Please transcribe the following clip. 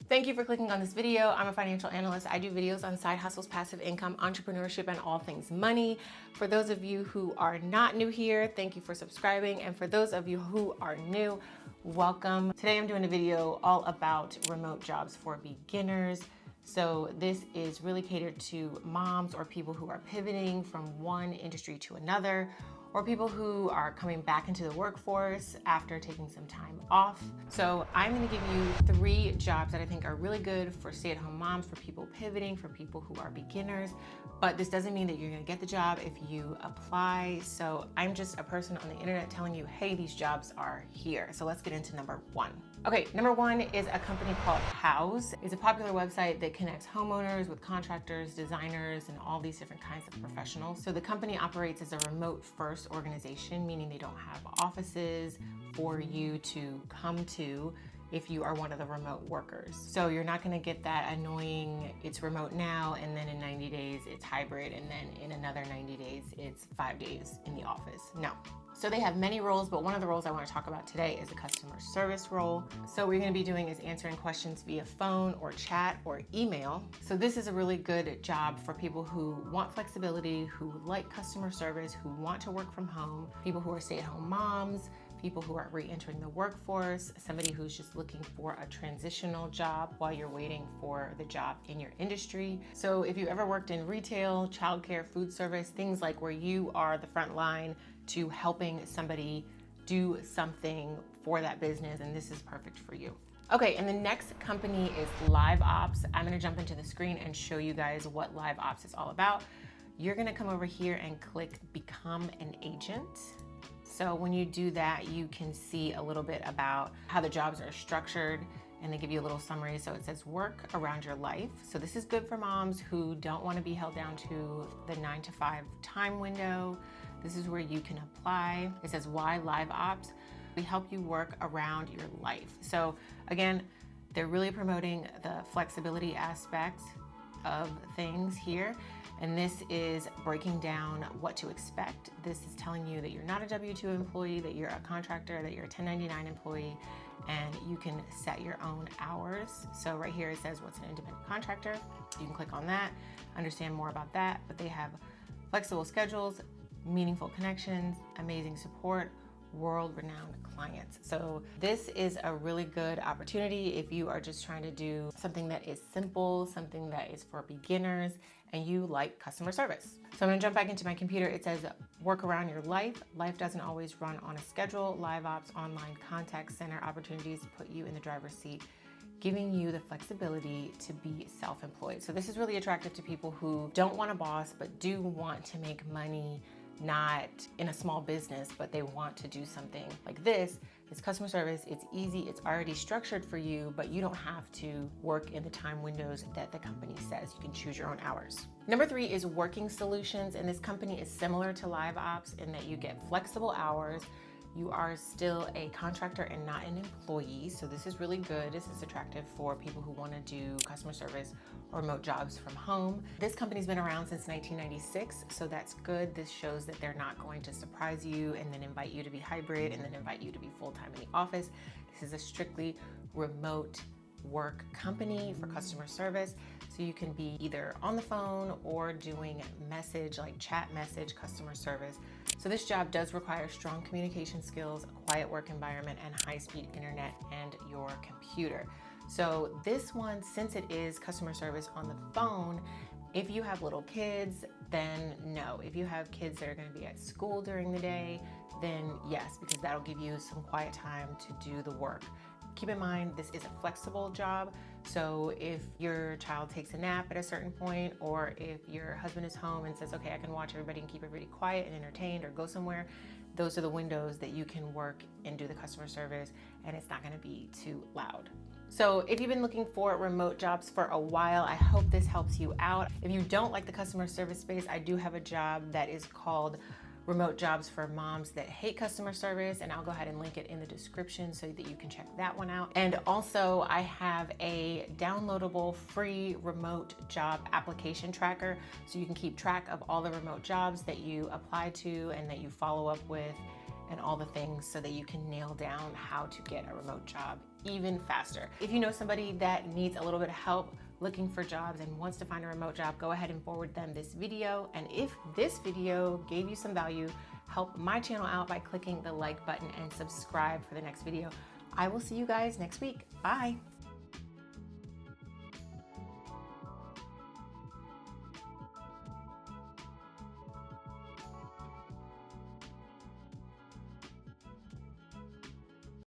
Thank you for clicking on this video. I'm a financial analyst. I do videos on side hustles, passive income, entrepreneurship, and all things money. For those of you who are not new here, thank you for subscribing. And for those of you who are new, welcome. Today I'm doing a video all about remote jobs for beginners. So this is really catered to moms or people who are pivoting from one industry to another, or people who are coming back into the workforce after taking some time off. So I'm gonna give you 3 jobs that I think are really good for stay-at-home moms, for people pivoting, for people who are beginners. But this doesn't mean that you're gonna get the job if you apply. So I'm just a person on the internet telling you, hey, these jobs are here. So let's get into number 1. Okay, number 1 is a company called Houzz. It's a popular website that connects homeowners with contractors, designers, and all these different kinds of professionals. So the company operates as a remote-first organization, meaning they don't have offices for you to come to if you are one of the remote workers. So you're not gonna get that annoying, it's remote now, and then in 90 days it's hybrid, and then in another 90 days it's 5 days in the office. No. So they have many roles, but one of the roles I want to talk about today is a customer service role. So what you're going to be doing is answering questions via phone or chat or email. So this is a really good job for people who want flexibility, who like customer service, who want to work from home, people who are stay-at-home moms, people who are re-entering the workforce, somebody who's just looking for a transitional job while you're waiting for the job in your industry. So if you ever worked in retail, childcare, food service, things like where you are the front line to helping somebody do something for that business, and this is perfect for you. Okay, and the next company is LiveOps. I'm gonna jump into the screen and show you guys what LiveOps is all about. You're gonna come over here and click Become an Agent. So when you do that, you can see a little bit about how the jobs are structured, and they give you a little summary. So it says work around your life. So this is good for moms who don't want to be held down to the 9 to 5 time window. This is where you can apply. It says why LiveOps. We help you work around your life. So again, they're really promoting the flexibility aspect of things here. And this is breaking down what to expect. This is telling you that you're not a W-2 employee, that you're a contractor, that you're a 1099 employee, and you can set your own hours. So right here it says what's an independent contractor. You can click on that, understand more about that, but they have flexible schedules, meaningful connections, amazing support, world-renowned clients. So this is a really good opportunity if you are just trying to do something that is simple, something that is for beginners, and you like customer service. So I'm gonna jump back into my computer. It says work around your life. Life doesn't always run on a schedule. LiveOps online contact center opportunities put you in the driver's seat, giving you the flexibility to be self-employed. So this is really attractive to people who don't want a boss, but do want to make money, not in a small business, but they want to do something like this. It's customer service, it's easy, it's already structured for you, but you don't have to work in the time windows that the company says. You can choose your own hours. Number 3 is Working Solutions, and this company is similar to LiveOps in that you get flexible hours. You are still a contractor and not an employee, so this is really good. This is attractive for people who want to do customer service or remote jobs from home. This company's been around since 1996, so that's good. This shows that they're not going to surprise you and then invite you to be hybrid and then invite you to be full-time in the office. This is a strictly remote work company for customer service. So you can be either on the phone or doing message, like chat message customer service. So this job does require strong communication skills, a quiet work environment, and high-speed internet and your computer. So this one, since it is customer service on the phone, if you have little kids, then no. If you have kids that are going to be at school during the day, then yes, because that'll give you some quiet time to do the work. Keep in mind, this is a flexible job. So if your child takes a nap at a certain point, or if your husband is home and says, okay, I can watch everybody and keep everybody quiet and entertained or go somewhere, those are the windows that you can work and do the customer service, and it's not gonna be too loud. So if you've been looking for remote jobs for a while, I hope this helps you out. If you don't like the customer service space, I do have a job that is called remote jobs for moms that hate customer service, and I'll go ahead and link it in the description so that you can check that one out. And also I have a downloadable free remote job application tracker, so you can keep track of all the remote jobs that you apply to and that you follow up with and all the things, so that you can nail down how to get a remote job even faster. If you know somebody that needs a little bit of help looking for jobs and wants to find a remote job, go ahead and forward them this video. And if this video gave you some value, help my channel out by clicking the like button and subscribe for the next video. I will see you guys next week. Bye.